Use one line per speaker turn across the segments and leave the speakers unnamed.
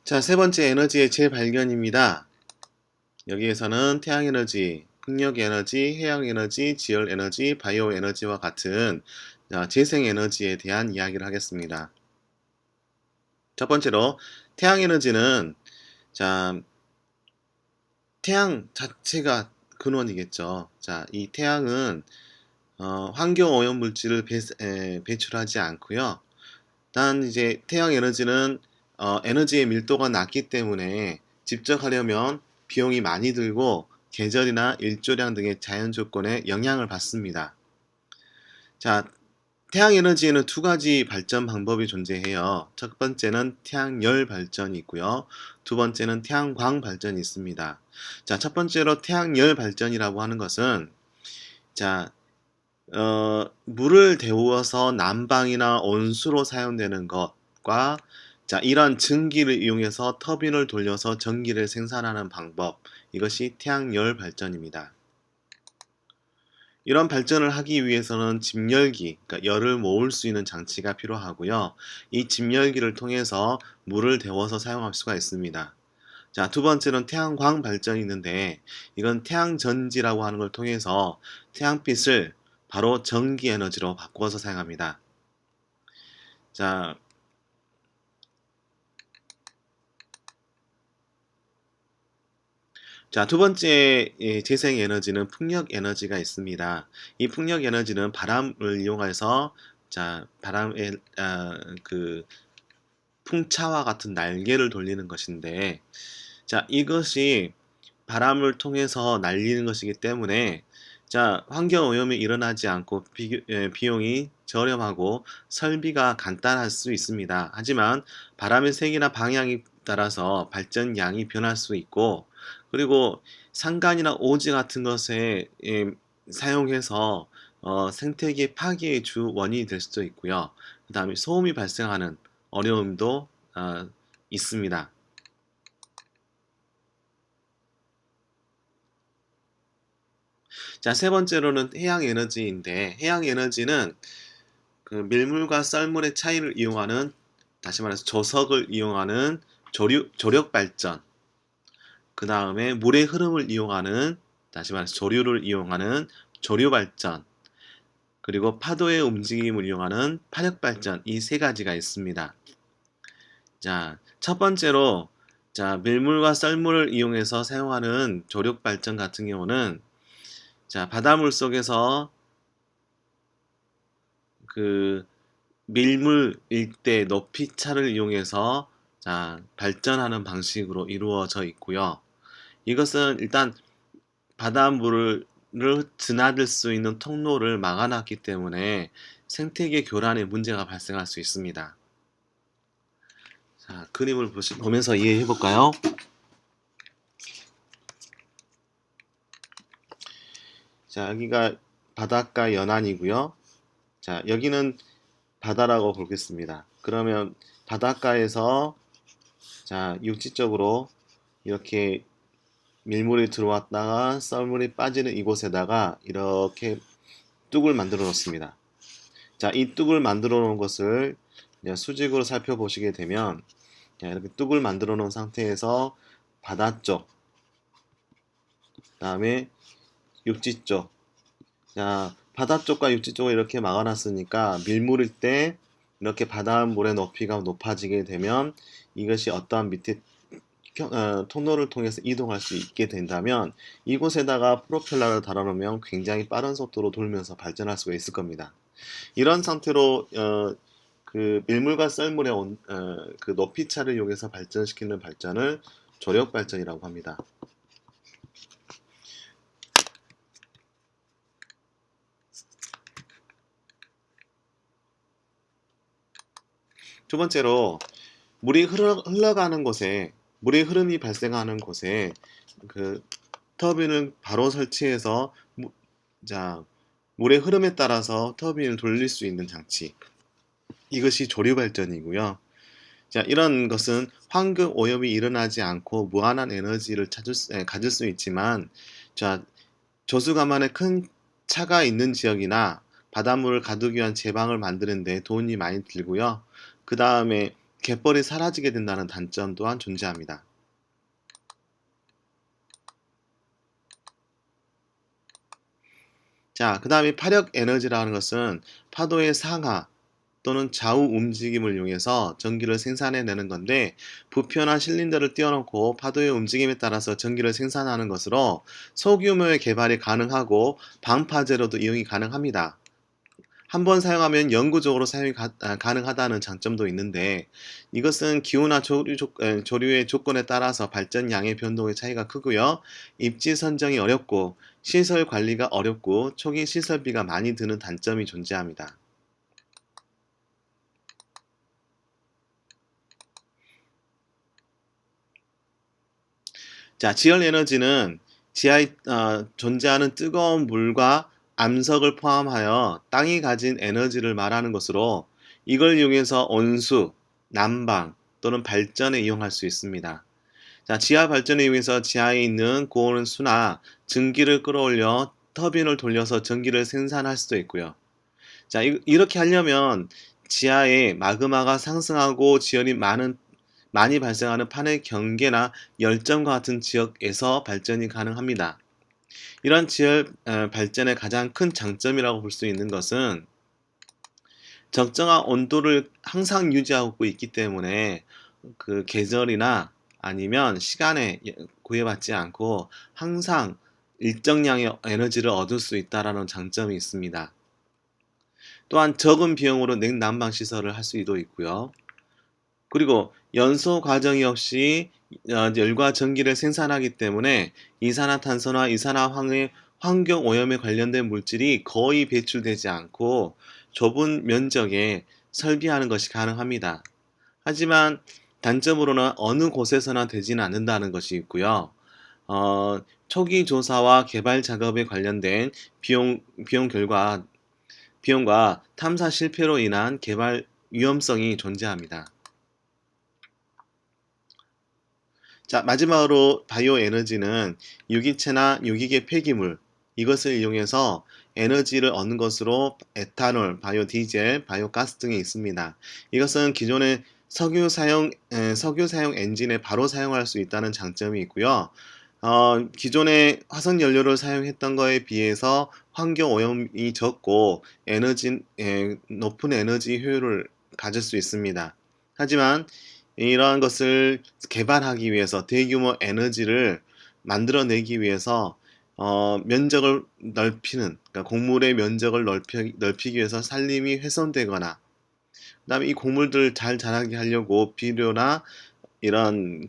자, 세 번째 에너지의 재발견입니다. 여기에서는 태양에너지, 풍력에너지, 해양에너지, 지열에너지, 바이오에너지와 같은 재생에너지에 대한 이야기를 하겠습니다. 첫 번째로 태양에너지는 자, 태양 자체가 근원이겠죠. 자, 이 태양은 환경오염물질을 배출하지 않고요. 단 이제 태양 에너지는 에너지의 밀도가 낮기 때문에 직접 하려면 비용이 많이 들고 계절이나 일조량 등의 자연 조건에 영향을 받습니다. 자, 태양 에너지에는 두 가지 발전 방법이 존재해요. 첫 번째는 태양열 발전이 있고요. 두 번째는 태양광 발전이 있습니다. 자, 첫 번째로 태양열 발전이라고 하는 것은 자, 물을 데워서 난방이나 온수로 사용되는 것과 자, 이런 증기를 이용해서 터빈을 돌려서 전기를 생산하는 방법, 이것이 태양열 발전입니다. 이런 발전을 하기 위해서는 집열기, 그러니까 열을 모을 수 있는 장치가 필요하고요. 이 집열기를 통해서 물을 데워서 사용할 수가 있습니다. 자, 두 번째는 태양광 발전이 있는데 이건 태양전지라고 하는 걸 통해서 태양빛을 바로 전기 에너지로 바꿔서 사용합니다. 자, 두 번째 재생 에너지는 풍력 에너지가 있습니다. 이 풍력 에너지는 바람을 이용해서 바람의 그 풍차와 같은 날개를 돌리는 것인데 이것이 바람을 통해서 날리는 것이기 때문에 환경 오염이 일어나지 않고 비용이 저렴하고 설비가 간단할 수 있습니다. 하지만 바람의 색이나 방향에 따라서 발전량이 변할 수 있고 그리고 산간이나 오지 같은 것에 사용해서 생태계 파괴의 주 원인이 될 수도 있고요. 그 다음에 소음이 발생하는 어려움도 있습니다. 자, 세 번째로는 해양 에너지인데 해양 에너지는 그 밀물과 썰물의 차이를 이용하는 다시 말해서 조석을 이용하는 조력 발전 그 다음에 물의 흐름을 이용하는 다시 말해서 조류를 이용하는 조류 발전 그리고 파도의 움직임을 이용하는 파력 발전 이 세 가지가 있습니다. 자, 첫 번째로 밀물과 썰물을 이용해서 사용하는 조력 발전 같은 경우는 바닷물 속에서 그 밀물 일대 높이차를 이용해서 발전하는 방식으로 이루어져 있고요. 이것은 일단 바닷물을 드나들 수 있는 통로를 막아놨기 때문에 생태계 교란에 문제가 발생할 수 있습니다. 자, 그림을 보면서 이해해 볼까요? 자, 여기가 바닷가 연안이고요. 자, 여기는 바다라고 보겠습니다. 그러면 바닷가에서 육지 쪽으로 이렇게 밀물이 들어왔다가 썰물이 빠지는 이곳에다가 이렇게 뚝을 만들어 놓습니다. 자, 이 뚝을 만들어 놓은 것을 수직으로 살펴보시게 되면 이렇게 뚝을 만들어 놓은 상태에서 바다 쪽, 그 다음에 육지 쪽, 바다 쪽과 육지 쪽을 이렇게 막아놨으니까 밀물일 때 이렇게 바닷물의 높이가 높아지게 되면 이것이 어떠한 밑에 통로를 통해서 이동할 수 있게 된다면 이곳에다가 프로펠러를 달아놓으면 굉장히 빠른 속도로 돌면서 발전할 수가 있을 겁니다. 이런 상태로 그 밀물과 썰물의 그 높이차를 이용해서 발전시키는 발전을 조력 발전이라고 합니다. 두 번째로 물이 흘러가는 곳에 물의 흐름이 발생하는 곳에 그 터빈을 바로 설치해서 물의 흐름에 따라서 터빈을 돌릴 수 있는 장치 이것이 조류 발전이고요. 이런 것은 환경 오염이 일어나지 않고 무한한 에너지를 가질 수 있지만 조수가만에 큰 차가 있는 지역이나 바닷물을 가두기 위한 제방을 만드는 데 돈이 많이 들고요. 그 다음에 갯벌이 사라지게 된다는 단점 또한 존재합니다. 자, 그 다음에 파력 에너지라는 것은 파도의 상하 또는 좌우 움직임을 이용해서 전기를 생산해내는 건데, 부표나 실린더를 띄워놓고 파도의 움직임에 따라서 전기를 생산하는 것으로 소규모의 개발이 가능하고 방파제로도 이용이 가능합니다. 한번 사용하면 영구적으로 사용이 가능하다는 장점도 있는데, 이것은 기후나 조류의 조건에 따라서 발전량의 변동의 차이가 크고요. 입지 선정이 어렵고 시설 관리가 어렵고 초기 시설비가 많이 드는 단점이 존재합니다. 자, 지열 에너지는 지하에 존재하는 뜨거운 물과 암석을 포함하여 땅이 가진 에너지를 말하는 것으로, 이걸 이용해서 온수, 난방 또는 발전에 이용할 수 있습니다. 자, 지하 발전을 이용해서 지하에 있는 고온 수나 증기를 끌어올려 터빈을 돌려서 전기를 생산할 수도 있고요. 자, 이렇게 하려면 지하에 마그마가 상승하고 지열이 많이 발생하는 판의 경계나 열점과 같은 지역에서 발전이 가능합니다. 이런 지열 발전의 가장 큰 장점이라고 볼 수 있는 것은 적정한 온도를 항상 유지하고 있기 때문에 그 계절이나 아니면 시간에 구애받지 않고 항상 일정량의 에너지를 얻을 수 있다는 장점이 있습니다. 또한 적은 비용으로 냉난방 시설을 할 수도 있고요. 그리고 연소 과정이 없이 열과 전기를 생산하기 때문에 이산화탄소나 이산화황의 환경 오염에 관련된 물질이 거의 배출되지 않고 좁은 면적에 설비하는 것이 가능합니다. 하지만 단점으로는 어느 곳에서나 되지는 않는다는 것이 있고요. 초기 조사와 개발 작업에 관련된 비용과 탐사 실패로 인한 개발 위험성이 존재합니다. 자, 마지막으로 바이오 에너지는 유기체나 유기계 폐기물, 이것을 이용해서 에너지를 얻는 것으로 에탄올, 바이오 디젤, 바이오 가스 등이 있습니다. 이것은 기존의 석유 사용 엔진에 바로 사용할 수 있다는 장점이 있고요. 기존의 화석 연료를 사용했던 것에 비해서 환경 오염이 적고 높은 에너지 효율을 가질 수 있습니다. 하지만 이러한 것을 개발하기 위해서 대규모 에너지를 만들어내기 위해서 면적을 넓히는, 그러니까 곡물의 면적을 넓히기 위해서 산림이 훼손되거나, 그다음에 이 곡물들을 잘 자라게 하려고 비료나 이런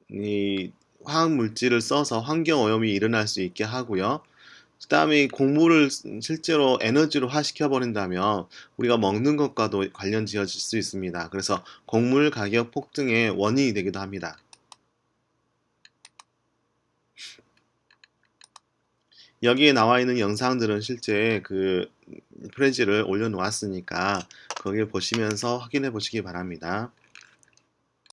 이 화학 물질을 써서 환경 오염이 일어날 수 있게 하고요. 그다음에 곡물을 실제로 에너지로 시켜 버린다면 우리가 먹는 것과도 관련 지어질 수 있습니다. 그래서 곡물 가격 폭등의 원인이 되기도 합니다. 여기에 나와 있는 영상들은 실제 프레지를 올려 놓았으니까 거기를 보시면서 확인해 보시기 바랍니다.